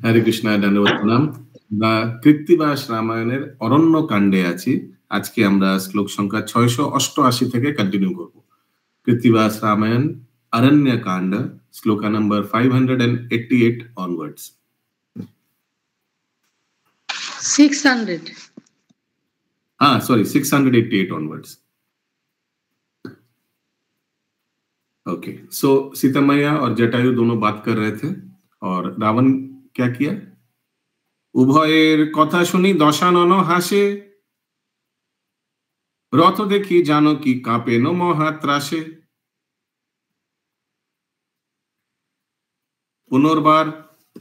হরে কৃষ্ণ, ধন্যবাদ প্রণাম। আমরা কৃত্তিবাস রামায়ণের অরণ্য কাণ্ডে আছি। আজকে আমরা শ্লোক সংখ্যা 688 থেকে কন্টিনিউ করব। Krittibas Ramayan Aranya Kanda, shloka number 588 onwards. 600. Sorry, 688 onwards. Okay, so Sita मैया और जटायु दोनों बात कर रहे थे और रावण क्या किया? उभयेर कथा शुनी दशानन हासे, रथ देखी जानकी काঁপেন মহাত্রাসে। পুনর্বার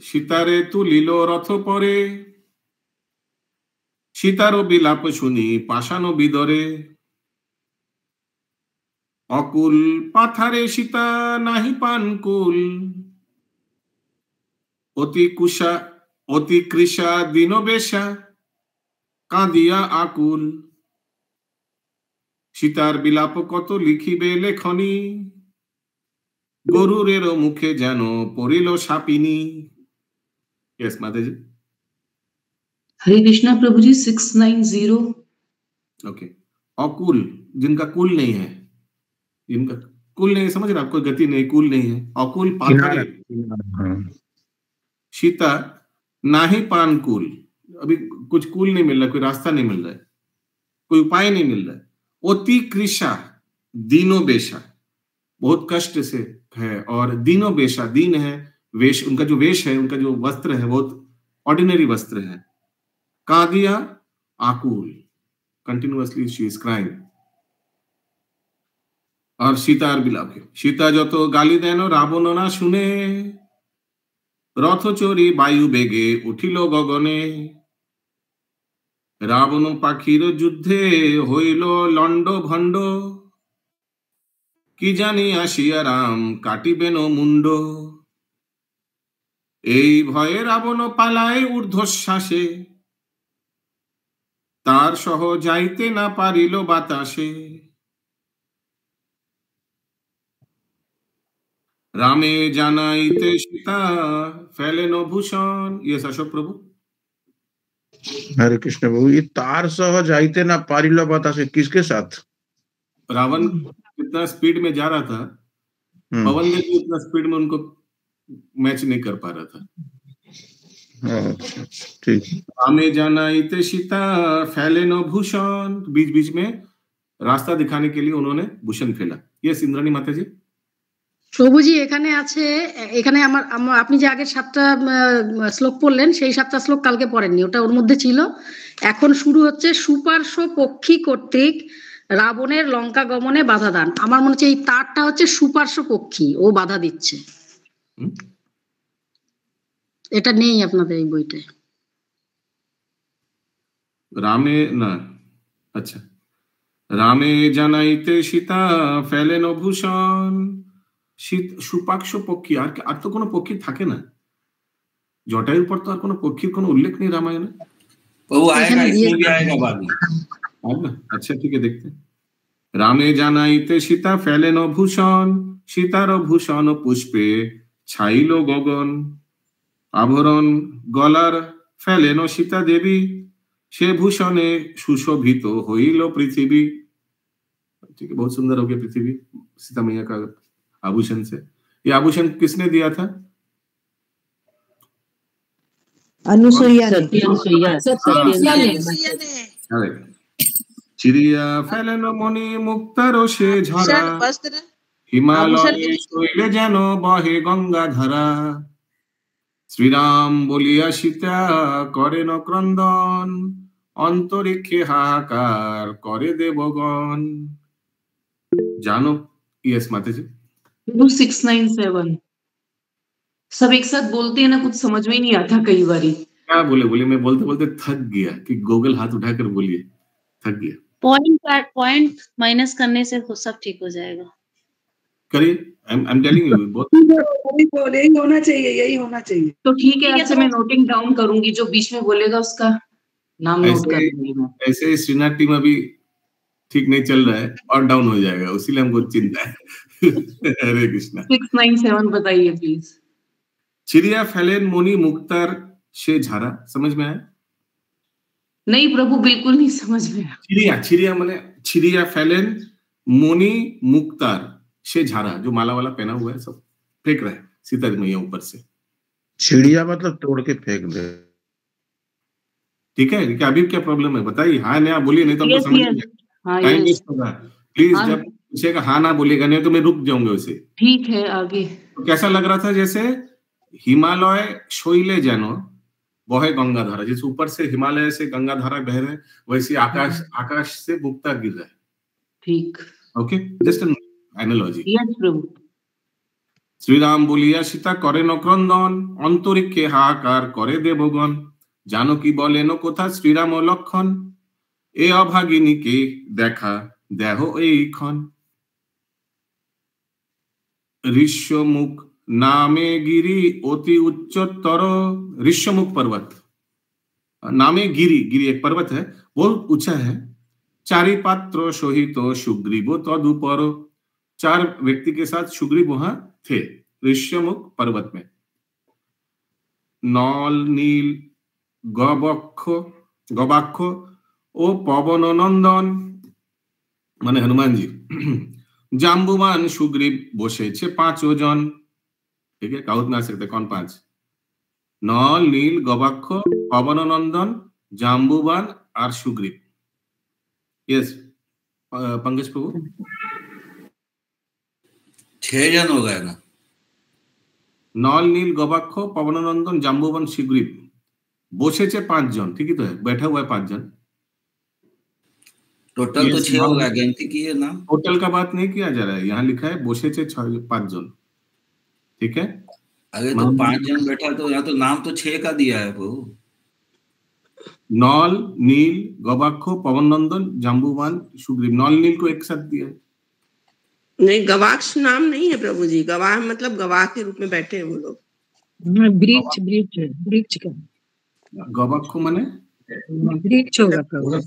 সীতারে তুলিল রথ পরে, সীতার বিলাপ শুনি পাষাণ বিদরে। অকুল পাথারে সীতা নাহি পানকুল, অতি কৃষা দীনবেশা কাঁদিয়া আকুল। সীতার বিলাপ কত লিখিবে লেখনি, গরুরের মুখে যেন পড়িল সাপিনী। यस माताजी। हरे कृष्णा प्रभु जी। 690। ओके, अकुल जिनका कुल नहीं है, जिनका कुल नहीं, समझ रहे आप, कोई गति नहीं, कुल नहीं है। अकुल पाथरे सीता नाही पान कुल, अभी कुछ कुल नहीं मिल रहा, कोई रास्ता नहीं मिल रहा है, कोई उपाय नहीं मिल रहा है। अति कृषा दीनो बेशा, बहुत कष्ट से है, और दीनो बेशा, दीन है वेश, उनका जो वेश है, उनका जो वस्त्र है बहुत ऑर्डिनरी वस्त्र है। कादिया आकुल, कंटिन्यूअसली शी इज क्राइंग। और सीतार বিলাপ, सीता যত গালি দেন রাবণ না শুনে, রথ চড়ি বায়ু বেগে উঠিল গগনে। রাবণ পাখির যুদ্ধে হইল লন্ড ভণ্ড, কি জানি আসিয়া রাম কাটিবেন মুন্ড। এই ভয়ে রাবণ পালায় ঊর্ধ্বশ্বাসে, তার সহ যাইতে না পারিল বাতাসে। রামে জানাইতে সীতা ফেলেন ভূষণ। ये अशोक प्रभु। हरे कृष्ण प्रभु, ये तार सह जाइते ना पारिल बातासे किसके साथ? रावण कितना स्पीड में जा रहा था, पवन देव भी उतना स्पीड में उनको मैच नहीं कर पा रहा था। ठीक। रामे জানাইতে সীতা ফেলেন ভূষণ, बीच बीच में रास्ता दिखाने के लिए उन्होंने भूषण फेला। ये इंद्राणी माता जी। প্রভুজি এখানে আছে, এখানে আপনি যে আগের 7টা শ্লোক পড়লেন সেই 7টা শ্লোক কালকে পড়েননি, ওটা ওর মধ্যে ছিল। এখন শুরু হচ্ছে সুপার্শ্ব পক্ষী কর্তৃক রাবণের লঙ্কা গমনে বাধা দান। আমার মনে হচ্ছে এই তারটা হচ্ছে সুপার্শ্ব পক্ষী, ও বাধা দিচ্ছে। এটা নেই আপনাদের এই বইতে। রামে না, আচ্ছা, রামে জানাইতে সীতা ফেলেন ভূষণ। সুপার্শ্ব পক্ষী, আর তো কোনো পক্ষী থাকে না, জটায়ুর পর তো আর কোনো পক্ষীর কোনো উল্লেখ নেই রামায়ণে। वो आएगा, इसमें भी आएगा बाद में। अच्छा ठीक है, देखते हैं। রামে জানাইতে সীতা ফেলেন ভূষণ, সীতার ভূষণ পুষ্পে ছাইল গগন। আভরণ গলার ফেলেন সীতা দেবী, সে ভূষণে সুশোভিত হইল পৃথিবী। ठीक है, बहुत सुंदर हो गया पृथ्वी सीता मैया का आभूषण से। ये आभूषण किसने दिया था? अनुसुईया ने। চিড়িয়া ফেলেন মণি মুক্তার সে ঝরা, হিমালয়ে শৈলে যেন বহে গঙ্গা ধারা। শ্রীরাম বলিয়া সীতা করেন ক্রন্দন, অন্তরিক্ষে হাহাকার করে দেবগণ। জানো, यस माता जी। 697। सब एक साथ बोलते हैं ना, कुछ समझ में ही नहीं आता कई बारी। क्या बोले मैं बोलते बोलते थक गया कि गूगल हाथ उठाकर बोलिए, थक गया। पॉइंट माइनस करने से सब ठीक हो जाएगा। करिए, आई एम टेलिंग यू, बहुत यही होना चाहिए, यही होना चाहिए। तो ठीक है, ऐसे मैं नोटिंग डाउन करूंगी, जो बीच में बोलेगा उसका नाम नोट कर लूंगी मैं। ऐसे श्रीनाथ टीम अभी ठीक नहीं चल रहा है और डाउन हो जाएगा, इसीलिए हमको चिंता है। हरे कृष्णा। 697 बताइए प्लीज। চিড়িয়া ফেলেন মণি মুক্তার से झारा, समझ में आया? नहीं प्रभु, बिल्कुल नहीं समझ में आया। छिरिया, छिरिया माने छिरिया फैलेन मोनी मुक्तार से झारा, जो माला वाला पहना हुआ है सब फेंक रहा है सीता मैया ऊपर से। चिड़िया मतलब तोड़ के फेंक दे। ठीक है, क्या अभी क्या प्रॉब्लम है बताइए? हाँ ना बोलिए, नहीं तो हमको समझ में टाइम वेस्ट होगा। प्लीज जब पूछेगा हाँ ना बोलिएगा, नहीं तो मैं रुक जाऊंगा उसे। ठीक है, आगे। तो कैसा लग रहा था? जैसे हिमालय शोइले जानो बहे गंगाधारा, जैसे ऊपर से हिमालय से गंगाधारा बह रहे, वैसे आकाश से मुक्ता गिर रहा है। ठीक, okay, just an analogy. Yes प्रभु। श्रीराम बोलिया सीता करे नक्रंदन, अंतरिक्षे हाहाकार करे देवगण, जानकी बोलेन कोथा श्रीराम ও লক্ষণ, এ অভাগিনীকে দেখা দেহ এইক্ষণ। ऋष्यमुख नामे गिरी अति उच्चतर, ऋष्यमुख पर्वत नामे गिरी, गिरी एक पर्वत है, बहुत ऊंचा है। चारि पात्र सहित सुग्रीव तदुपर, 4 व्यक्ति के साथ सुग्रीव वहां थे ऋष्यमुख पर्वत में। नल नील गवाक्ष ओ पवन नंदन माने हनुमान जी, जाम्बुवान सुग्रीव बसेছে 5 জন। ठीक है, काउंट में आ सकते कौन 5? नल नील गवाक्ष पवन नंदन जाम्बुवान और सुग्रीव। यस पंकज प्रभु, 6 जन हो गए ना? नल नील गवाक्ष पवन नंदन जाम्बुवान सुग्रीव बसेছে 5 জন, ठीक ही तो है, बैठा हुआ है 5 जन। टोटल तो 6 हो गया, गिनती की है ना? टोटल का बात नहीं किया जा रहा है, यहाँ लिखा है बसेছে 5 जन। ठीक है, अरे तो 5 जन बैठा, तो यहाँ तो नाम तो 6 का दिया है प्रभु। नल नील गवाक्ष पवन नंदन जाम्बुवान सुग्रीव, नल नील को एक साथ दिया है। नहीं, गवाक्ष नाम नहीं है प्रभु जी, गवाह मतलब गवाह के रूप में बैठे हैं वो लोग। वृक्ष का गवाक्ष माने वृक्ष होगा प्रभु।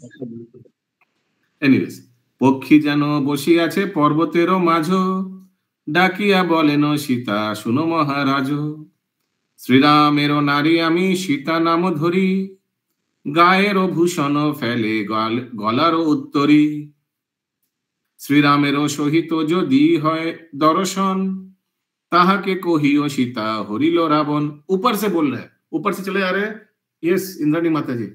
एनीवेज, पक्षी जानो बसी आछे पर्वतेरो माझो, डाकिया बोलेन सीता सुनो महाराज, श्रीरामेरो नारी आमी सीता नाम धरी, गायेरो भूषण फैले गलारो उत्तरी, श्रीरामेरो सहित यदि हय दर्शन, ताहाके कहियो सीता हरिल रावण। ऊपर से बोल रहे हैं, ऊपर से चले जा रहे हैं। यस इंद्राणी माता जी।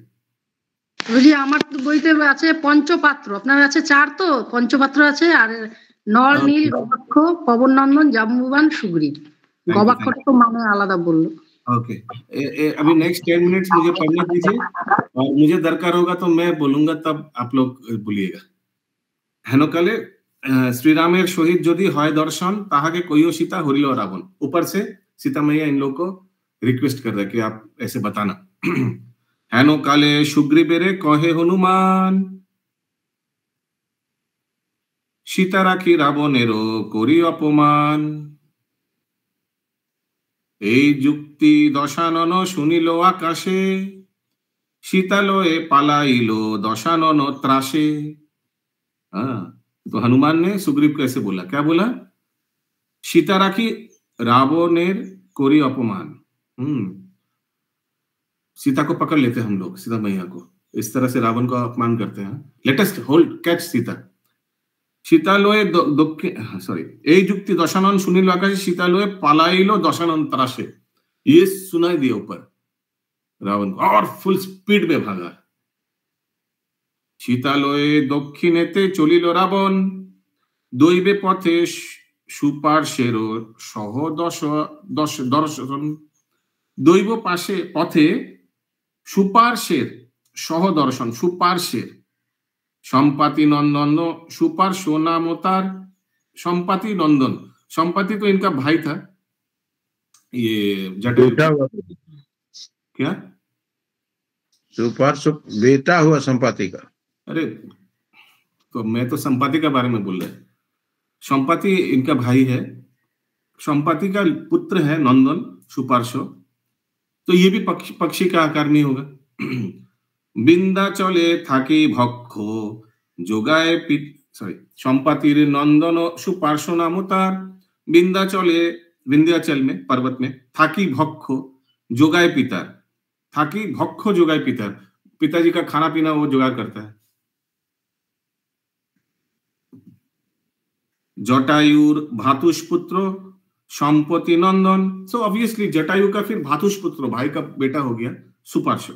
বুঝি আমার তো বইতে আছে পঞ্চপাত্র, আপনার আছে 4, তো পঞ্চপাত্র আছে, আর নল নীল গবাক্ষ পবন নন্দন জাম্বুবান সুগ্রীব। গবাক্ষটা তো মানে আলাদা বললো। ओके, अभी नेक्स्ट 10 मिनट्स मुझे पढ़ने दीजिए, और मुझे दरकार होगा तो मैं बोलूंगा, तब आप लोग बोलिएगा। हेनकाले श्रीरामेर शहीद यदि हय दर्शन, ताहाके कहियो सीता हरिल रावण। ऊपर से सीता मैया इन लोगों को रिक्वेस्ट कर रहे कि आप ऐसे बताना। हेनो काले सुग्रीवेरे कहे हनुमान, सीता राखी रावणेरो करी अपमान, এই যুক্তি দশানন শুনিল আকাশে, सीतालये पालाइलो दशानन त्रासे। हाँ, तो हनुमान ने सुग्रीव को ऐसे बोला, क्या बोला? सीता राखी रावणेर कोरी अपमान। सीता को पकड़ लेते हैं हम लोग, सीता मैया को इस तरह से रावण को अपमान करते हैं। Latest hold catch Sita. सीतालये এই যুক্তি দশানন শুনিল আকাশে, सीतालये पालाइलो दशानन त्रासे। ये सुनाई दिया ऊपर रावण को, और फुल स्पीड में भागा। सीतालये दक्षिणेते चलिल रावण, दैवे पथे सुपार्श्वेर सह दर्शन। दैव पाशे पथे सुपार्श्वेर सह दर्शन, सुपार्श्वेर सम्पाति नंदन सुपार्श्व नाम तार, सम्पाति नंदन। सम्पाति तो इनका भाई था, ये जटा क्या सुपार्श्व बेटा हुआ संपाति का। अरे तो मैं तो संपाति का बारे में बोल रहा है। संपाति इनका भाई है, संपाति का पुत्र है नंदन सुपार्श्व, तो ये भी पक्षी का आकार नहीं होगा। বিন্দাচলে থাকি ভক্ষ যোগায় সম্পাতির नंदन सुपार्श्व नाम तार। विंध्याचल में पर्वत में थाकी भक्ष जोगाय पितार, ताकि भक्ष जोगाए पिता, पिताजी का खाना पीना वो जुगाड़ करता है। जटायुर भातुषपुत्र संपत्ति नंदन, सो ऑब्वियसली जटायु का फिर भातुषपुत्र भाई का बेटा हो गया सुपार्श्व।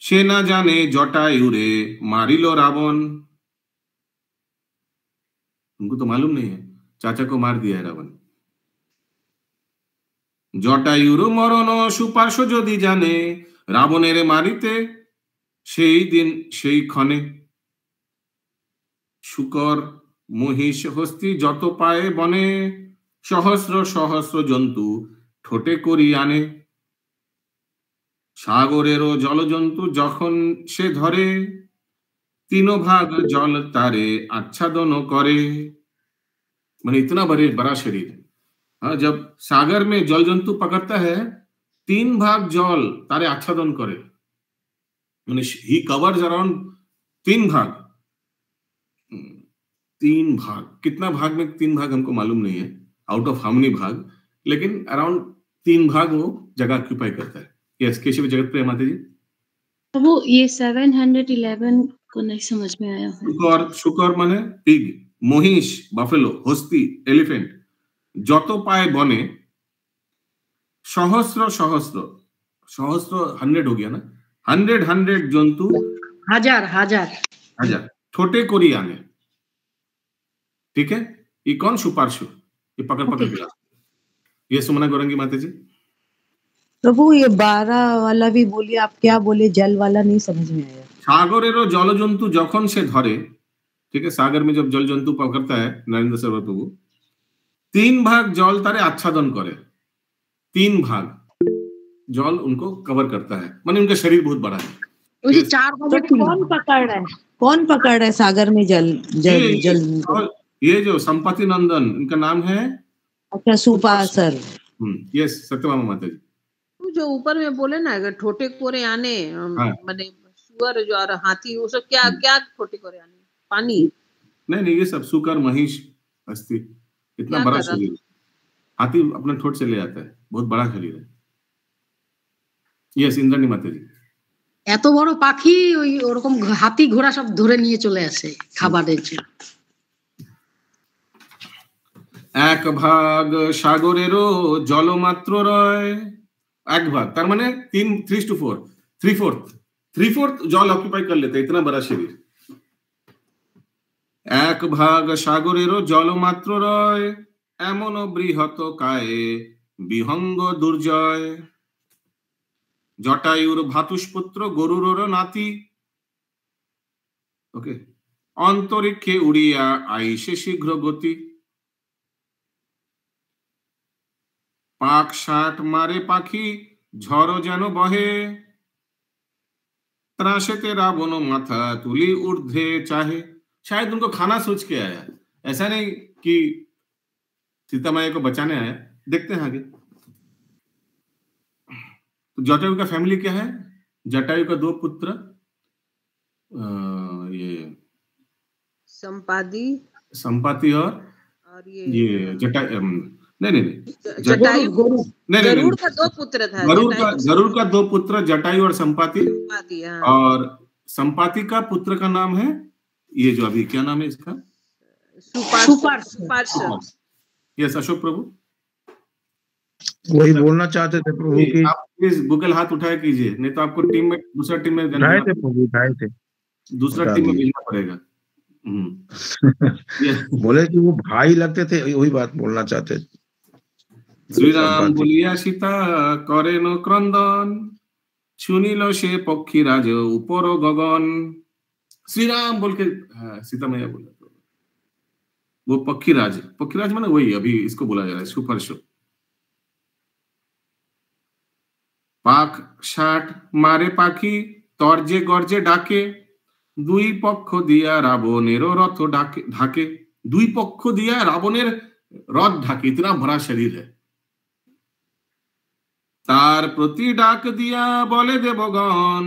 से ना जाने जटायु रे मारिलो रावण, उनको तो मालूम नहीं है चाचा को मार दिया है रावण। जटायुर मरण सुपार्श्व यदि जाने, रावणेरे मारिते সেই दिन সেই ক্ষণে। শুকর মহিষ হস্তি যত পায়ে বনে, সহস্র সহস্র জন্তু ঠোঁটে করি আনে। সাগরেরও জলজন্তু যখন সে ধরে, तीन भाग जल तारे आच्छादन करे। मैंने इतना बड़ा शरीर है। हाँ, जब सागर में जल जंतु पकड़ता है 3 भाग जल तारे आच्छादन करे, मैंने ही कवर्स अराउंड 3 भाग। 3 भाग, कितना भाग में 3 भाग हमको मालूम नहीं है, आउट ऑफ हाउ मेनी भाग, लेकिन अराउंड 3 भाग वो जगह ऑक्यूपाई करता है। यस, केशव जगत प्रिय माता जी। तो वो ये 711 को नहीं समझ में आया। शुकर माने पिग, महिष बाफेलो, हस्ती एलिफेंट, যত पाए बने, सहस्र सहस्र सहस्र 100 हो गया ना, 100 जंतु, हजार हजार हजार ठोटे कोरी आने। ठीक है, ये कौन सुपार्श्व, ये पकड़ पकड़ के लाते। ये सुमना गौरंगी माता जी। प्रभु ये 12 वाला भी बोलिए, आप क्या बोले, जल वाला नहीं समझ में आया। सागरेरो जल जंतु जखन से धरे, ठीक है, सागर में जब जल जंतु पकड़ता है नरेंद्र सरोवर प्रभु, 3 भाग जल तारे आच्छादन करे, 3 भाग जल उनको कवर करता है, माने उनका शरीर बहुत बड़ा है। मुझे 4 बजे कौन पकड़ रहा है, कौन पकड़ रहा है सागर में जल जल जल? ये जो संपत्ति नंदन, इनका नाम है। अच्छा, सुपासर। यस, सत्यभामा माता जी। जो ऊपर में बोले ना, अगर ठोटे कोरे आने, माने सुअर जो और हाथी, वो सब क्या क्या ठोटे कोरे आने, पानी? नहीं, ये सब सुकर महिष हस्ती, इतना बड़ा शरीर, हाथी अपना ठोट से ले आता है, बहुत बड़ा शरीर है। यस, इंद्राणी माता जी। এত বড় পাখি ওই ওরকম হাতি ঘোড়া সব ধরে নিয়ে চলে আসে খাবারের জন্য। এক ভাগ সাগরেরও জলমাত্র রয়, एक भाग, तार माने 3/4 जल ऑक्यूपाई कर लेते, इतना बड़ा शरीर। एक भाग सागरेरो जल मात्र रय, एमन बृहत काये विहंग दुर्जय। जटायुर भातुषपुत्र गरुर नाती, ओके, अंतरिक्षे उड़िया आइसे शीघ्र गति। पाक शाट मारे पाखी झड़ो जेनो बहे, त्रासेते रावण माथा तुली ऊर्ध्वे चाहे। शायद उनको खाना सोच के आया, ऐसा नहीं कि सीता मैया को बचाने आया। देखते हैं आगे। तो जटायु का फैमिली क्या है? जटायु का 2 पुत्र, ये संपाति और ये जटायु, नहीं, गरुड़ का 2 पुत्र था। गरुड़ का 2 पुत्र, जटायु और संपाति। और संपाति का पुत्र का नाम है, ये जो अभी क्या नाम है इसका, सुपार्श्व। यस, अशोक प्रभु वही बोलना चाहते थे प्रभु की। आप प्लीज गूगल हाथ उठाए कीजिए, नहीं तो आपको टीम में, दूसरा टीम में उठाए थे प्रभु, उठाए थे, दूसरा टीम में भेजना पड़ेगा। बोले कि वो भाई लगते थे, वही बात बोलना चाहते थे। श्रीराम बोलिया सीता करे न क्रंदन, सुनिल से पक्षी राज ऊपर गगन। श्रीराम बोल के सीता मैया बोला, वो पक्षीराज माने वही अभी इसको बोला जा रहा है सुपार्श्व। पाक शाट मारे पाखी तर्जे गर्जे डाके, 2 पक्ष दिया रावणेर रथ ढाके। 2 पक्ष दिया रावणेर रथ ढाके, इतना बड़ा शरीर है। तार प्रति डाक दिया बोले देवगण,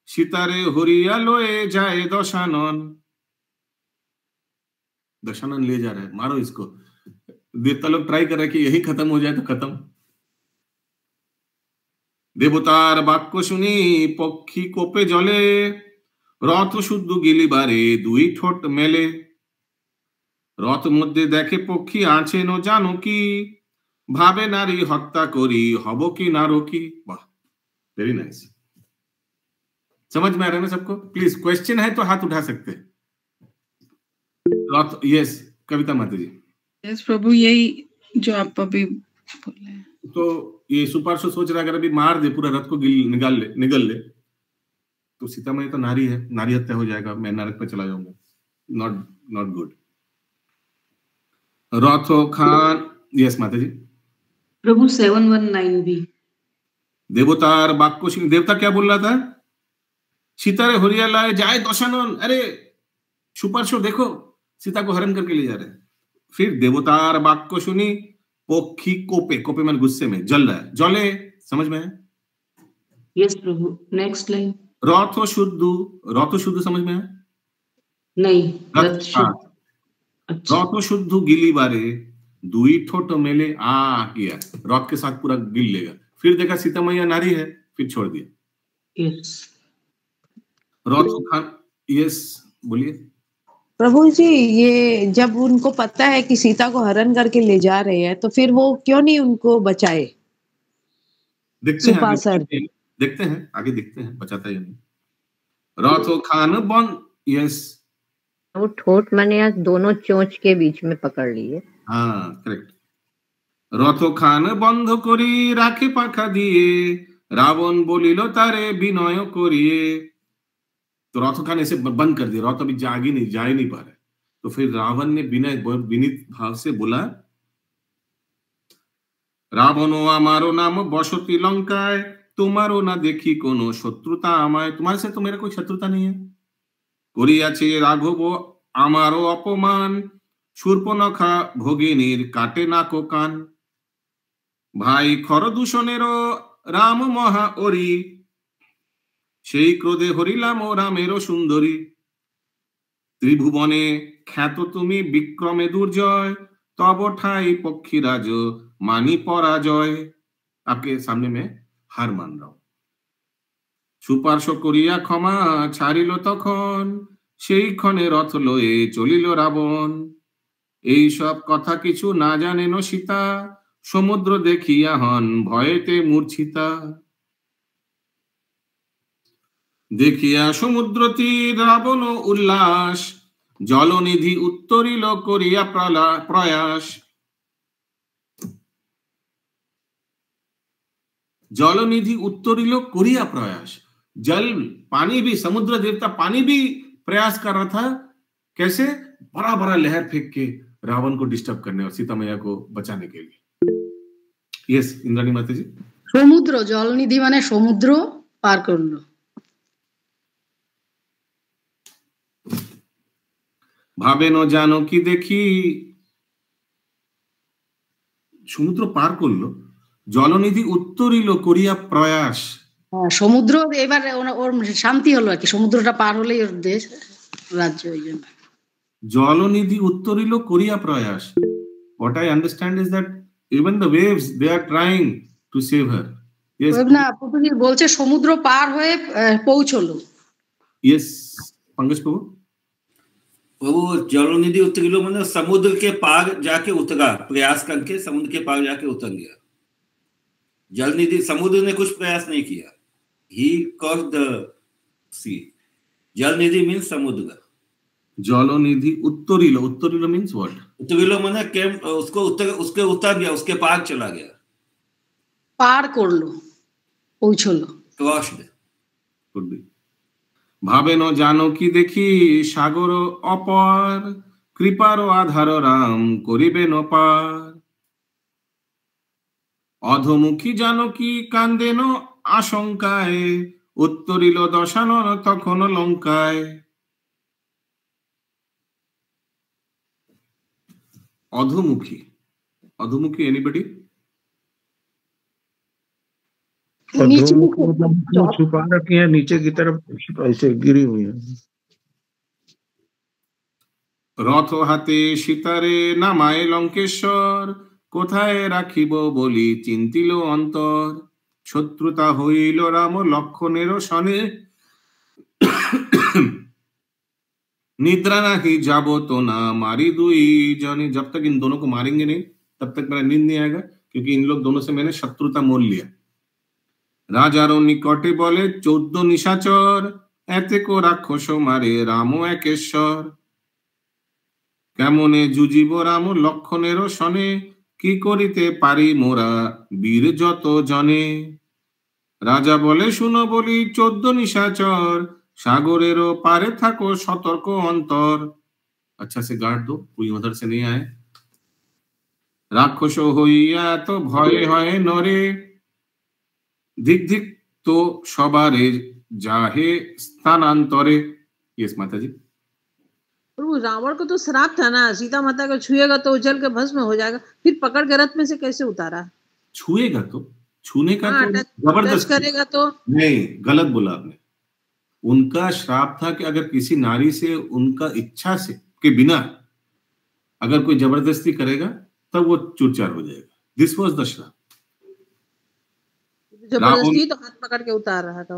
सीतारे हरिया लोए जाए दशानन। दशानन ले जा रहा है, मारो इसको। देवता लोग ट्राई कर रहे हैं कि यही खत्म हो जाए तो खत्म। দেবতার বাক্য শুনি পক্ষী কোপে জলে, রথ শুদ্ধ গিলিবারে দুই ঠোঁট মেলে। রথ মধ্যে দেখে পক্ষী আছেন ও জানো কি, ভাবে নারী হত্যা करी हब की नारो की। वाह, वेरी नाइस। समझ में आ रहा है ना सबको? प्लीज क्वेश्चन है तो हाथ उठा सकते हैं। यस कविता माता जी। यस प्रभु, यही जो आप अभी बोले। तो ये सुपार्श्व सोच रहा अगर अभी मार दे पूरा रथ को निगल ले तो सीता मैया तो नारी है, नारी हत्या हो जाएगा, मैं नरक पे चला जाऊंगा। Not good. रथो खान, यस माता जी। प्रभु 719 भी देवतार बाक्य सिंह, देवता क्या बोल रहा था? सीतारे हरियालाय जाए दशानन, अरे सुपार्श्व देखो सीता को हरण करके ले जा रहे हैं। फिर देवतार बाक्य सुनी पक्षी कोपे, कोपे मन गुस्से में जल रहा है, जले, समझ में है? यस प्रभु। Next line. रथ शुद्ध समझ में है? नहीं, रथ शुद्ध गिली बारे दुई ठोट मेले आ किया, रथ के साथ पूरा गिल लेगा। फिर देखा सीता मैया नारी है, फिर छोड़ दिया। यस। रथ खान, यस बोलिए। प्रभु जी, ये जब उनको पता है कि सीता को हरण करके ले जा रहे हैं तो फिर वो क्यों नहीं उनको बचाए? देखते हैं आगे देखते हैं बचाता है या नहीं। रथो खान बन, यस। वो ठोट मैंने आज दोनों चोंच के बीच में पकड़ लिए। हाँ करेक्ट। रथो खान बंध करी राखे पाखा दिए, रावण बोलिलो तारे विनय करिए। तो रथ खान ऐसे बंद कर दिया, रथ अभी जा ही नहीं पा रहे। तो फिर रावण ने विनीत भाव से बोला, रावण आमारो नाम बसती लंकाय, तुम्हारो ना देखी कोनो शत्रुता आमाय। तुम्हारे से तो मेरा कोई शत्रुता नहीं है। करियाछे राघव आमारो अपमान, शूर्पणखा भगिनीर काटे ना को कान। भाई खरदूषणेरो राम महा ओरी, সেই ক্রোধে হরিলাম ও রামেরও সুন্দরী। ত্রিভুবনে খ্যাত তুমি বিক্রমে দুর্জয়, তব ঠাই পক্ষীরাজ মানি পরাজয়। आपके सामने में हार मान रहा हूं। সুপার্শ্ব করিয়া ক্ষমা ছাড়িল তখন, সেই ক্ষণে রথ লয়ে চলিল রাবণ। এই সব কথা কিছু না জানেন সীতা, সমুদ্র দেখিয়া হন ভয়েতে মূর্ছিতা। দেখিয়া সমুদ্র তীর রাবণ উল্লাস, জলনিধি উত্তরিল করিয়া প্রয়াস। जलनिधि उत्तरिलो कोरिया प्रयास। जल पानी भी, समुद्र देवता पानी भी प्रयास कर रहा था। कैसे? बड़ा बड़ा लहर फेंक के रावण को डिस्टर्ब करने और सीता मैया को बचाने के लिए। यस इंद्राणी माता जी। समुद्र, जलनिधि माने समुद्र पार करलो। भावे न जानो की देखी, समुद्र पार करलो, জলনিধি উত্তরিল করিয়া প্রয়াস। সমুদ্র এবার ওর শান্তি হলো আর কি, সমুদ্রটা পার হলেই ওর দেশ রাজ্য হয়ে যাবে। জলনিধি উত্তরিল করিয়া প্রয়াস। What I understand is that even the waves they are trying to save her. Yes. না প্রভুজি বলছে সমুদ্র পার হয়ে পৌঁছলো। Yes, पंकज प्रभु। प्रभु जलनिधि उतरिलो मतलब समुद्र के पार जाके उतरा, प्रयास करके समुद्र के पार जाके उतर गया। जलनिधि, समुद्र ने कुछ प्रयास नहीं किया। He crossed the sea. जलनिधि means समुद्र। जलनिधि उत्तरिलो, उत्तरिलो means what? उत्तरिलो माने उसके उतर गया, उसके पार चला गया। पार करलो, पहुंचलो। Crossed. Could be. भावे न जानो की देखी सागर अपार, कृपार आधार राम करिबे न पार। অধমুখী জানকী কান্দেন আশঙ্কায়, উত্তরিল দশানন তখন লঙ্কায়। অধমুখী, অধমুখী এনিবডি? छुपा रखी है, नीचे की तरफ ऐसे गिरी हुई है। রথ হাতে সীতারে নামায় লঙ্কেশ্বর, কোথায় রাখিব বলি চিন্তিল অন্তর। শত্রুতা হইল রাম লক্ষণের সনে, निद्रा नहीं जाबो तो ना मारी दुई जने। जब तक इन दोनों को मारेंगे नहीं तब तक मेरा नींद नहीं आएगा, क्योंकि इन लोग दोनों से मैंने शत्रुता मोल लिया। राजारो निकटे बोले 14 निशाचर, एते को राक्षस मारे रामो एकेश्वर। केमने जुजिब राम लक्षणेर सने, की करिते पारी मोरा वीर जत जने। राजा बोले सुनो बोली 14 निशाचर, सागरेरो पारे थाको सतर्क अंतर। अच्छा से गाड़ दो, कोई उधर से नहीं आए। राक्षस हइया तो भय हय नरे, धिक धिक तो सबारे जाहे स्थानांतरे। यस माता जी। प्रभु रावण को तो श्राप था ना, सीता माता को छुएगा तो जल के भस्म हो जाएगा, फिर पकड़ के रथ में से कैसे उतारा? छुएगा तो, छूने का तो जबरदस्त करेगा तो नहीं, गलत बोला आपने। उनका श्राप था कि अगर किसी नारी से उनका इच्छा से के बिना अगर कोई जबरदस्ती करेगा तब वो चूर-चार हो जाएगा। दिस वाज द श्राप। जबरदस्ती तो हाथ पकड़ के उतार रहा था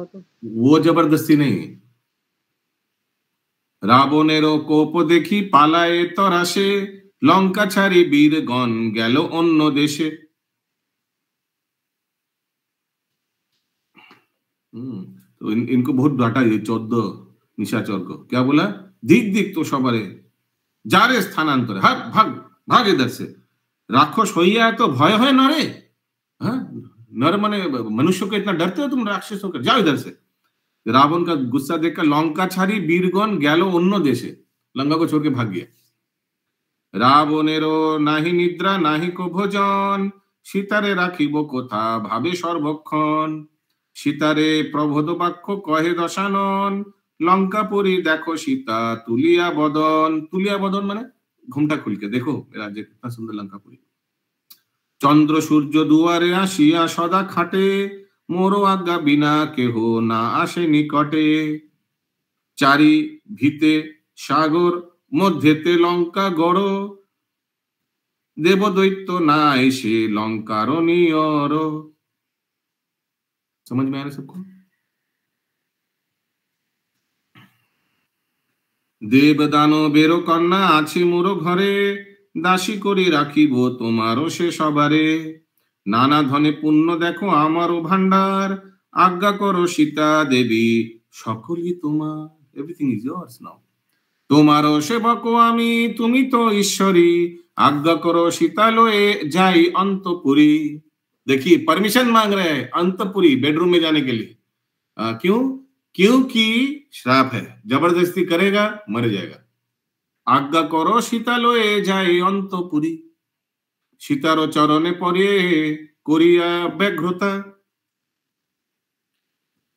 वो जबरदस्ती नहीं। रावणेरो कोप देखी पालाए तराशे, लंका छाड़ी वीरगण गेल अन्य देशे। तो इनको बहुत डांटा ये 14 निशाचर को। क्या बोला? दिख दिख तो सबारे जारे स्थानांतर, भाग भाग भाग इधर से। राक्षस होइया तो भय है नरे। हाँ, नर माने मनुष्य को इतना डरते हो तुम राक्षसों को, जाओ इधर से। रावण का गुस्सा देखकर लंका छाड़ी वीरगण गेलो अन्य देशे, लंका को छोड़ के भाग गया। रावणेरो नाहि निद्रा नाहि को भोजन, सीतारे राखिब कोथा भावे सर्वक्षण। सीतारे प्रबोध वाक्य कहे दशानन, लंकापुरी देखो सीता तुलिया बदन। तुलिया बदन माने घुमटा खुल के देखो मेरा जे कितना सुंदर लंकापुरी। चंद्र सूर्य दुआरे आसिया सदा खाटे, मोरो आज्ञा बिना केहो ना आसे निकटे। चारि भीते सागर मध्येते लंका गड़ो, देव दैत्य ना एसे लंकार नियर। समझ में आ रहा सबको? देव दानवेरो कन्या आछे मोर घरे, दासी करे राखिब तोमारो से सबारे। नाना धने पुण्य देखो आमारो भांडार, आज्ञा करो सीता देवी सकलई तोमार। Everything is yours now. तोमारो सेवक आमी तुमी तो ईश्वरी, आज्ञा करो सीता लोए जाई अंतपुरी। देखिए परमिशन मांग रहे हैं अंतपुरी, बेडरूम में जाने के लिए। क्यों? क्योंकि श्राप है, जबरदस्ती करेगा मर जाएगा। आज्ञा करो सीता लोए जाए अंतपुरी, सीतारो चरणे पड़े करिया व्यग्रता।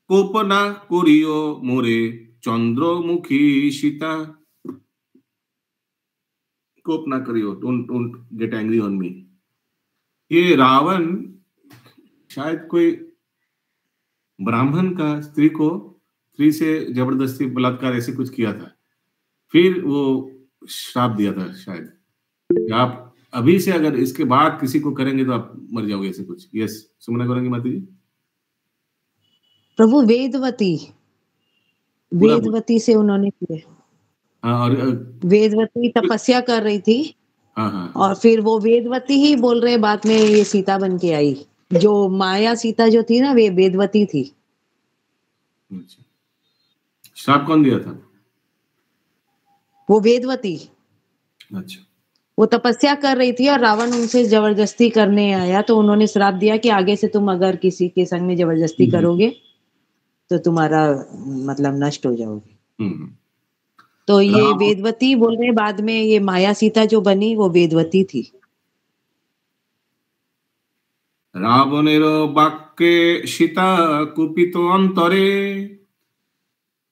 कोप ना करियो मोरे चंद्रमुखी सीता। कोप ना करियो, don't get angry on me. ये रावण शायद कोई ब्राह्मण का स्त्री से जबरदस्ती बलात्कार ऐसे कुछ किया था, फिर वो श्राप दिया था शायद। आप अभी से अगर इसके बाद किसी को करेंगे तो आप मर जाओगे ऐसे कुछ। यस सुमना करेंगे माता जी। प्रभु वेदवती से उन्होंने किया। हाँ, और वेदवती तपस्या कर रही थी। हाँ। और फिर वो वेदवती ही बोल रहे बाद में ये सीता बन के आई। जो माया सीता जो थी ना वे वेदवती थी। श्राप कौन दिया था? वो वेदवती। अच्छा। वो तपस्या कर रही थी और रावण उनसे जबरदस्ती करने आया, तो उन्होंने श्राप दिया कि आगे से तुम अगर किसी के संग में जबरदस्ती करोगे तो तुम्हारा मतलब नष्ट हो जाओगे। तो ये वेदवती बोल रहे, बाद में ये माया सीता जो बनी वो वेदवती थी। रावणेरो बाक्ये सीता कुपित अंतरे,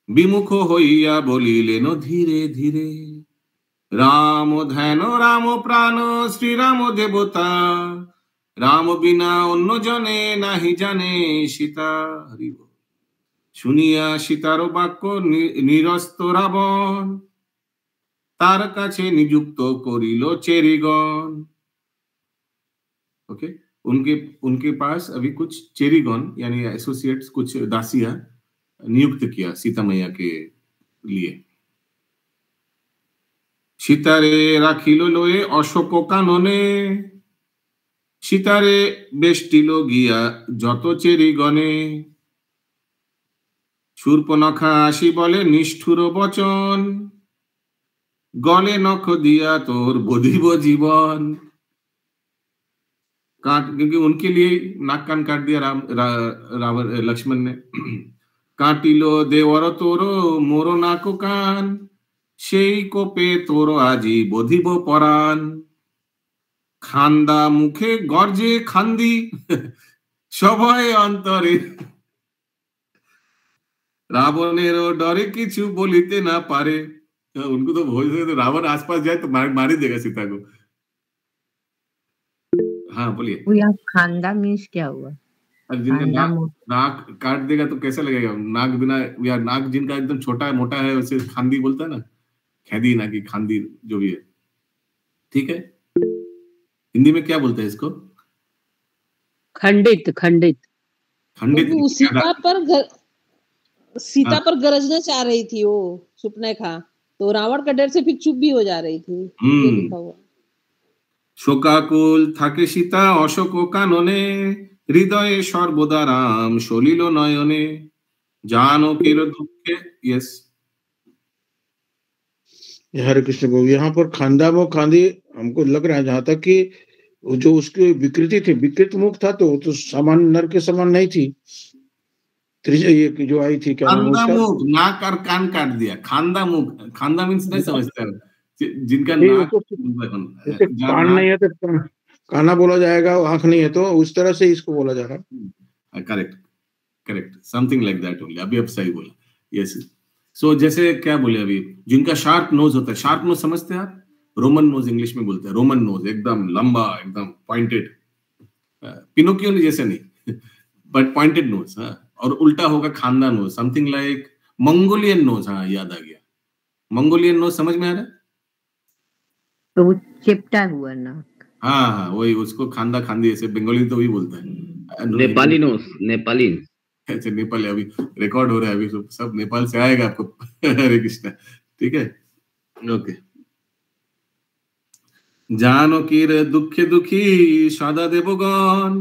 विमुख हइया बोलिलेन धीरे धीरे। राम ध्यान राम प्राण श्री राम देवता, राम बिना अन्य जने नाही जाने सीता। हरि बोल। শুনিয়া সীতার বাক্য নিরস্ত রাবণ, তার কাছে নিযুক্ত করিল চেরিগণ। ओके, उनके उनके पास अभी कुछ चेरीगॉन यानी एसोसिएट्स, कुछ दासियां नियुक्त किया सीता मैया के लिए। सीतारे राखिलो लोए अशोक कानने, सीतारे बेष्टिलो गिया যত চেরিগণে, শূর্পনখা আসি বলে নিষ্ঠুর বচন, গলে নখ दिया तोर बोधिब जीवन। काट, क्योंकि उनके लिए नाक कान काट दिया रावण लक्ष्मण ने। काटिलो देवर तोरो मोरो नाको कान, সেই কোপে তোর আজি বধিব পরাণ। খান্দা মুখে গর্জে খান্দি সভয় অন্তরে, রাবণেরও ডরে কিছু বলিতে না পারে। उनको तो भोज से तो रावण आसपास जाए तो मार ही देगा सीता को। हाँ बोलिए। वो यहाँ खांदा मीन्स क्या हुआ? जिनका नाक काट देगा तो कैसा लगेगा? नाक बिना, या नाक जिनका एकदम छोटा है मोटा है उसे खांदी बोलता है ना, खैदी ना कि खांदी जो भी है, ठीक है। हिंदी में क्या बोलते हैं इसको? खंडित। खंडित खंडित। सीता पर गरजना चाह रही थी वो सुपनेखा, तो रावण का डर से फिर चुप भी हो जा रही थी। लिखा हुआ শোকাকুল থাকে সীতা অশোক কাননে, হৃদয়ে সর্বদা রাম সলিল নয়নে, জানকীর দুঃখে। यस, हरे कृष्ण प्रभु। यहाँ पर खांदा वो खांदी हमको लग रहा है, जहाँ तक कि जो उसकी विकृति थी, विकृत मुख था, तो समान नर के समान नहीं थी। ये जो आई थी क्या नाम उसका? मुख, नाक और कान काट दिया। खांदा मुख, खांदा मीन्स नहीं समझते हैं जिनका नाक कान नहीं है तो काना बोला जाएगा, आंख नहीं है तो उस तरह से इसको बोला जा रहा है। Correct correct, something like that only. अभी अब सही बोला। यस। सो जैसे क्या बोले अभी, जिनका शार्प नोज होता है, शार्प नोज समझते हैं आप? रोमन नोज इंग्लिश में बोलते हैं। रोमन नोज एकदम लंबा, एकदम पॉइंटेड, पिनोकियो जैसे नहीं बट पॉइंटेड नोज। हाँ, और उल्टा होगा खांदा nose, something like Mongolian nose. हाँ, याद आ गया, मंगोलियन नोज समझ में आ रहा है? तो वो चिपटा हुआ नाक। हाँ हाँ, वही, उसको खांदा खांदी ऐसे बंगाली तो वही बोलता है। नेपाली नोज, नेपाली। अच्छा, नेपाली अभी रिकॉर्ड हो रहा है, अभी सब नेपाल से आएगा आपको। हरे कृष्णा, ठीक है, ओके। जानकीर दुखे दुखी सदा देवगण,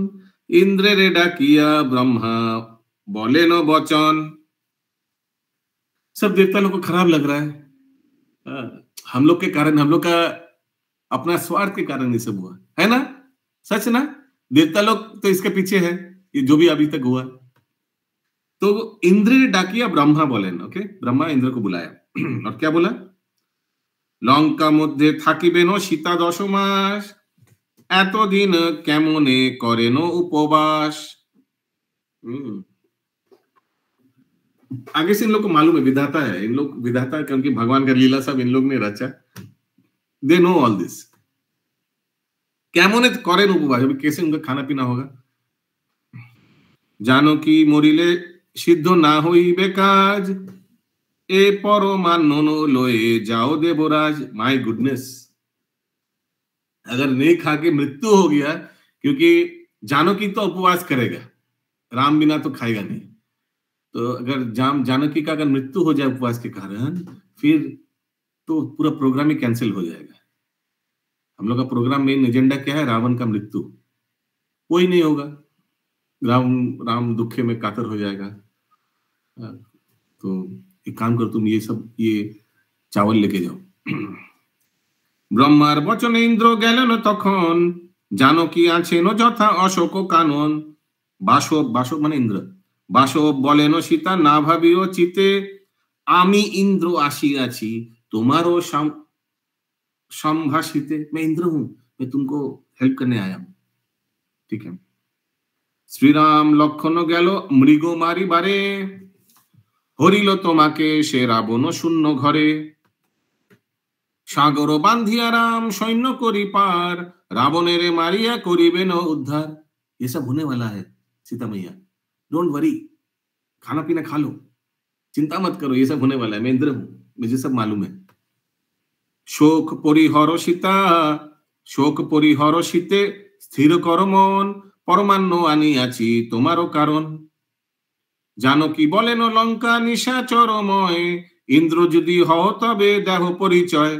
इंद्र रे डाकिया ब्रह्मा बोले नो वचन। सब देवता लोग को खराब लग रहा है, हम लोग के कारण, हम लोग का अपना स्वार्थ के कारण ये सब हुआ है ना, सच ना? देवता लोग तो इसके पीछे है, ये जो भी अभी तक हुआ। तो इंद्र डाकिया ब्रह्मा बोले ना, ओके, ब्रह्मा इंद्र को बुलाया और क्या बोला? लंका मध्य থাকিবেন सीता 10 मास, এতদিন কেমনে করেন उपवास। आगे से इन लोग को मालूम है, विधाता है, इन लोग विधाता है, क्योंकि भगवान का लीला सब इन लोग ने रचा। They know all this. কেমনে করেন उपवास, अभी कैसे उनका खाना पीना होगा। जानो कि मरिले सिद्ध ना হইবে কাজ, ए परमान्न लोए जाओ देवराज। माय गुडनेस, अगर नहीं खा के मृत्यु हो गया, क्योंकि जानकी तो उपवास करेगा, राम बिना तो खाएगा नहीं। तो अगर जानकी का अगर मृत्यु हो जाए उपवास के कारण, फिर तो पूरा प्रोग्राम ही कैंसिल हो जाएगा। हम लोग का प्रोग्राम मेन एजेंडा क्या है? रावण का मृत्यु। कोई नहीं होगा, राम दुखे में कातर हो जाएगा। तो एक काम करो, तुम ये चावल लेके जाओ। ब्रह्मार बचने इंद्र गेलेन तखन, जानकी आछेन যথা অশোক কানন। বাসব, বাসব মানে ইন্দ্র। বাসব বলেন সীতা না ভাবিও চিতে, আমি ইন্দ্র আসিয়াছি তোমারও संभाषिते। मैं इंद्र हूं, मैं तुमको हेल्प करने आया हूं, ठीक है। श्री राम लक्षण गेल मृग मारी बारे, हरिल তোমাকে সে রাবণ শূন্য ঘরে। সাগর বান্ধিয়া राम सैन्य करी पार, रावणेरे मारिया करिबेन उद्धार। ये सब होने वाला है सीता मैया, डोंट वरी, खाना पीना खा लो, चिंता मत करो, ये सब होने वाला है। मैं इंद्र हूं, मुझे सब मालूम है। शोक परिहर सीता, शोक परिहर सीते स्थिर कर मन, পরমান্ন আনিয়াছি তোমারও কারণ। জানকী বলেন লঙ্কা নিশাচরময়, इंद्र यदि हो तबे देह परिचय।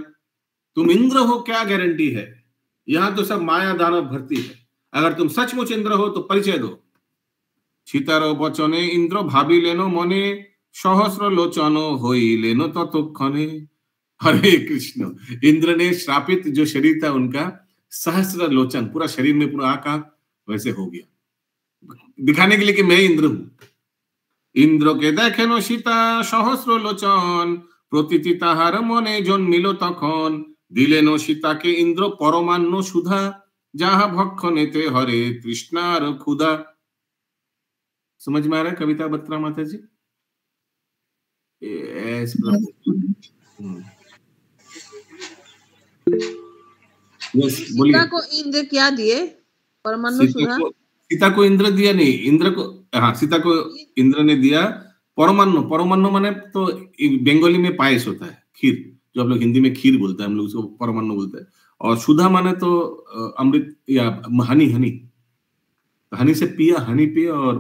तुम इंद्र हो क्या गारंटी है, यहाँ तो सब माया दानव भर्ती है, अगर तुम सचमुच इंद्र हो तो परिचय दो। सीतार वचने इंद्र भाविलेन मने, सहस्र लोचन होइलेन ततक्षणे। हरे कृष्ण, इंद्र ने श्रापित जो शरीर था उनका सहस्र लोचन, पूरा शरीर में पूरा आका वैसे हो गया, दिखाने के लिए कि मैं इंद्र हूं। इंद्र के देखेन सीता सहस्र लोचन, प्रतिति ताहार मने जन्मिल तखन। दिलेन सीता के इंद्र परमान्न सुधा, जहाँ भक्षणेते हरे तृष्णार क्षुधा। समझ में आ रहा है कविता बत्रा माता जी? सीता को इंद्र क्या दिए? परमाणु सुधा। सीता को इंद्र दिया नहीं, इंद्र को, हाँ सीता को इंद्र ने दिया परमान्न। परमान्न माने तो बंगाली में पायस होता है, खीर, जो आप लोग हिंदी में खीर बोलते हैं, हम लोग उसको परमान्न बोलते हैं। और सुधा माने तो अमृत या हनी, हनी, हनी से पिया, हनी पिया और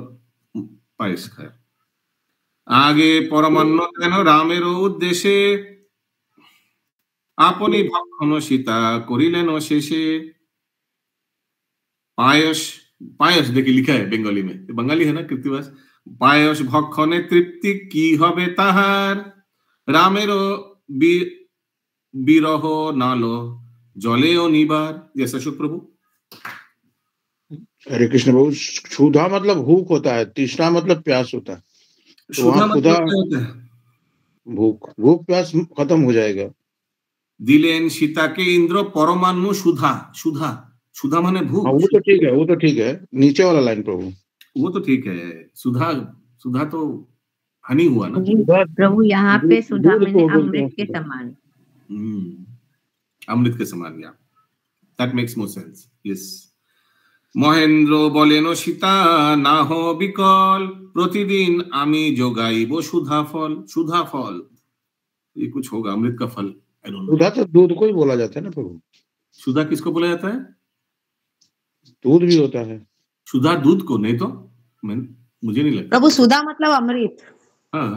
पायस खाया। आगे परमान्न केन रामेर उद्देश्ये, आपनी भक्षण सीता करिलेन शेषे। पायस, पायस देखिए लिखा है बंगाली में, बंगाली है ना कृतिवास। पायस भक्षणे तृप्ति की हबे ताहार, रामेरो बिरह नालो जले निबार। जैसा शुभ प्रभु। हरे कृष्ण प्रभु, क्षुधा मतलब भूख होता है, तृष्णा मतलब प्यास होता है। तो वहाँ खुदा भूख, भूख प्यास खत्म हो जाएगा। दिलेन सीता के इंद्र परमाणु सुधा, सुधा, सुधा माने भूख। वो तो ठीक है, वो तो ठीक है, नीचे वाला लाइन प्रभु, वो तो ठीक है। सुधा, सुधा तो हनी हुआ ना प्रभु, यहाँ पे सुधा मैंने अमृत के समान। अमृत के समान, या that makes more sense, yes. Mahendra बोलेन सीता ना हो विकल, प्रतिदिन आमी जोगाइबो सुधा फल। सुधा फल ये कुछ होगा, अमृत का फल। सुधा तो दूध को ही बोला जाता है ना प्रभु। सुधा किसको बोला जाता है? दूध भी होता है। सुधा दूध को, नहीं तो मुझे नहीं लगता प्रभु। सुधा मतलब अमृत। हाँ,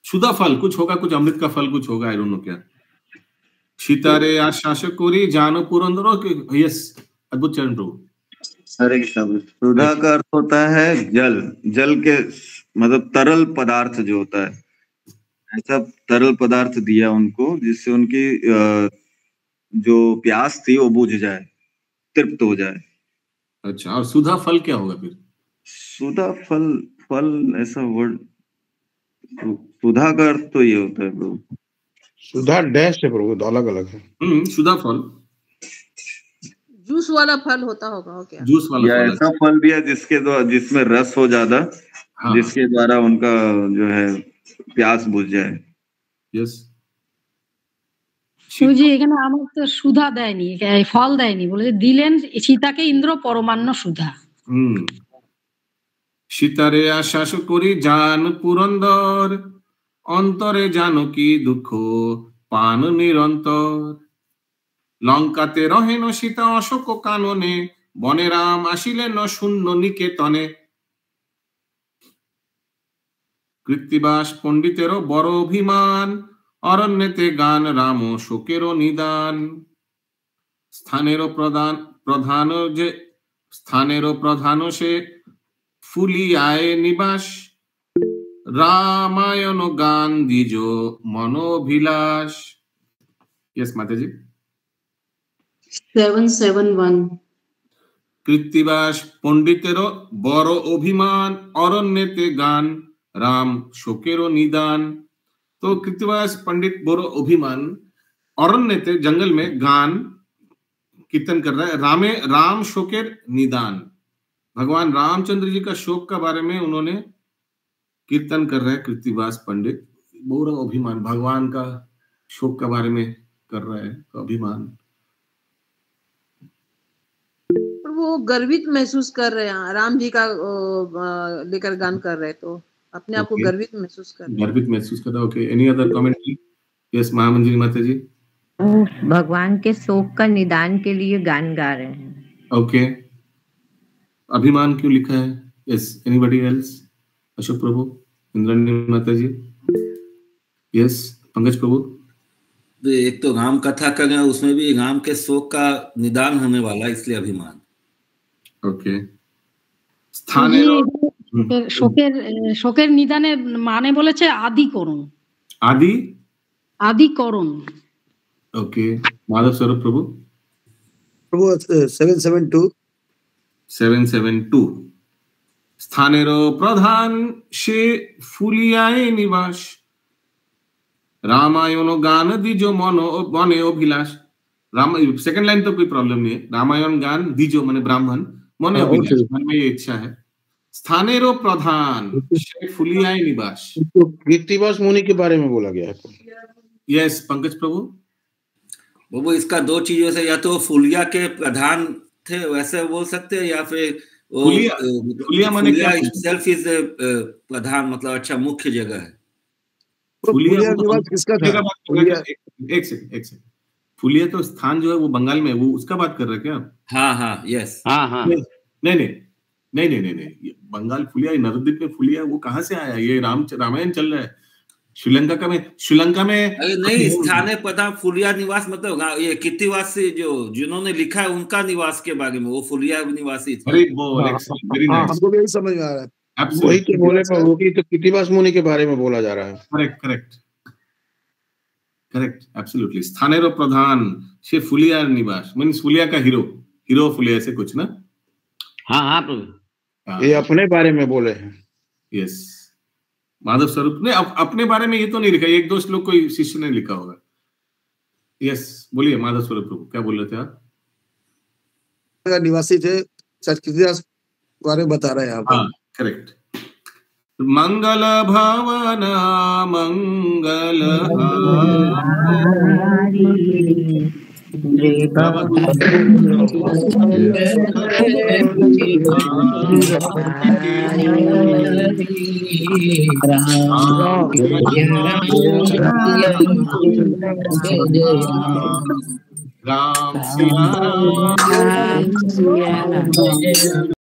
सुधा फल कुछ होगा, कुछ अमृत का फल कुछ होगा, आई डोंट नो क्या। सीतारे आश्वास करी जानो पुरंदर। यस, अद्भुत चरण प्रभु। हरे कृष्ण। सुधा का अर्थ होता है जल, जल के मतलब तरल पदार्थ जो होता है, ऐसा तरल पदार्थ दिया उनको जिससे उनकी जो प्यास थी वो बुझ जाए, तृप्त हो जाए। अच्छा, और सुधा फल क्या होगा फिर? सुधा फल, फल ऐसा वर्ड, सुधा का अर्थ तो ये होता है प्रभु। सुधा डैश है प्रभु, अलग अलग है। सुधा फल जूस वाला फल होता होगा क्या? जूस वाला या ऐसा फल भी है जिसके द्वारा, जिसमें रस हो ज्यादा, हाँ। जिसके द्वारा उनका जो है प्यास बुझ जाए। यस जी, এখানে আমার তো সুধা দেয়নি, ফল দেয়নি, বলে দিলেন সীতাকে ইন্দ্র পরমান্ন সুধা। সীতারে আশ্বাস করি জান পুরন্দর, অন্তরে জানকী দুঃখ পান নিরন্তর। লঙ্কাতে রহেন সীতা অশোক কাননে, বনে রাম আসিলেন শূন্য নিকেতনে। কৃত্তিবাস পণ্ডিতেরও বড় অভিমান, অরণ্যেতে গান রাম শোকেরও নিদান। স্থানেরও প্রধান সে ফুলিয়ায় নিবাস, রামায়ণ গান দ্বিজ মনোভিলাস। यस माता जी। 771। কৃত্তিবাস পণ্ডিতেরও বড় অভিমান, অরণ্যেতে গান राम शोकेरो निदान। तो कृतिवास पंडित बोरो अभिमान, अरण्य थे जंगल में गान कीर्तन कर रहा है। राम शोकेर निदान, भगवान रामचंद्र जी का शोक का बारे में उन्होंने कीर्तन कर रहा है। कृतिवास पंडित बोरो अभिमान, भगवान का शोक का बारे में कर रहा है, तो अभिमान। वो गर्वित महसूस कर रहे हैं, राम जी का लेकर गान कर रहे, तो अपने आप को गर्वित महसूस कर रहे हैं। गर्वित महसूस कर रहा है। Okay, any other comment? Yes Mahamanjari माता जी। भगवान के शोक का निदान के लिए गान गा रहे हैं। ओके। अभिमान क्यों लिखा है? Yes, anybody else? अशोक प्रभु, इंद्राणी माता जी, यस, पंकज प्रभु। तो एक तो राम कथा करें, उसमें भी राम के शोक का निदान होने वाला, इसलिए अभिमान। ओके। শোকের নিদানে মানে বলেছে আদিকরণ। আদিকরণ। ওকে, মাধব স্বরূপ প্রভু। প্রভু 772 স্থানেরও প্রধান সে ফুলিয়ায় নিবাস, रामायण गान दीजो मने अभिलाष। सेकंड लाइन तो कोई प्रॉब्लम नहीं है। रामायण गान दीजो माने ब्राह्मण, मने अभिलाष मन में ये इच्छा है। स्थानेरो प्रधान फुलियाय निवास, कीर्तिवास मुनि के बारे में बोला गया है। यस, पंकज प्रभु। वो इसका दो चीजों से, या तो फुलिया के प्रधान थे वैसे बोल सकते हैं, या फिर फुलिया माने क्या? सेल्फ इज प्रधान, मतलब अच्छा मुख्य जगह है। फुलिया निवास किसका था? एक सेकंड। फुलिया तो स्थान जो है वो बंगाल में, वो उसका बात कर रहे क्या? हाँ, यस। नहीं, बंगाल फुलिया, नवद्वीप में फुलिया वो कहाँ से आया? ये रामायण चल रहा है। श्रीलंका में अरे नहीं, स्थाने प्रधान फुलिया निवास मतलब ये कीर्तिवास से जिन्होंने लिखा है उनका निवास के बारे में, वो फुलिया निवासी थे। हमको भी यही समझ में आ रहा है। वही तो बोले, वो की तो कीर्तिवास मुनि के बारे में बोला जा रहा है। Correct, absolutely. स्थानेरो प्रधान से फुलिया निवास मींस फुलिया का हीरो फुलिया से कुछ ना। हाँ प्रभु, ये अपने बारे में बोले हैं। यस, माधव स्वरूप ने अपने बारे में ये तो नहीं लिखा, एक दो श्लोक कोई शिष्य ने लिखा होगा। यस, बोलिए माधव स्वरूप प्रभु, क्या बोल रहे थे आप? निवासी थे, कीर्तिवास बारे में बता रहे हैं आप। करेक्ट। मंगल भवन मंगल राम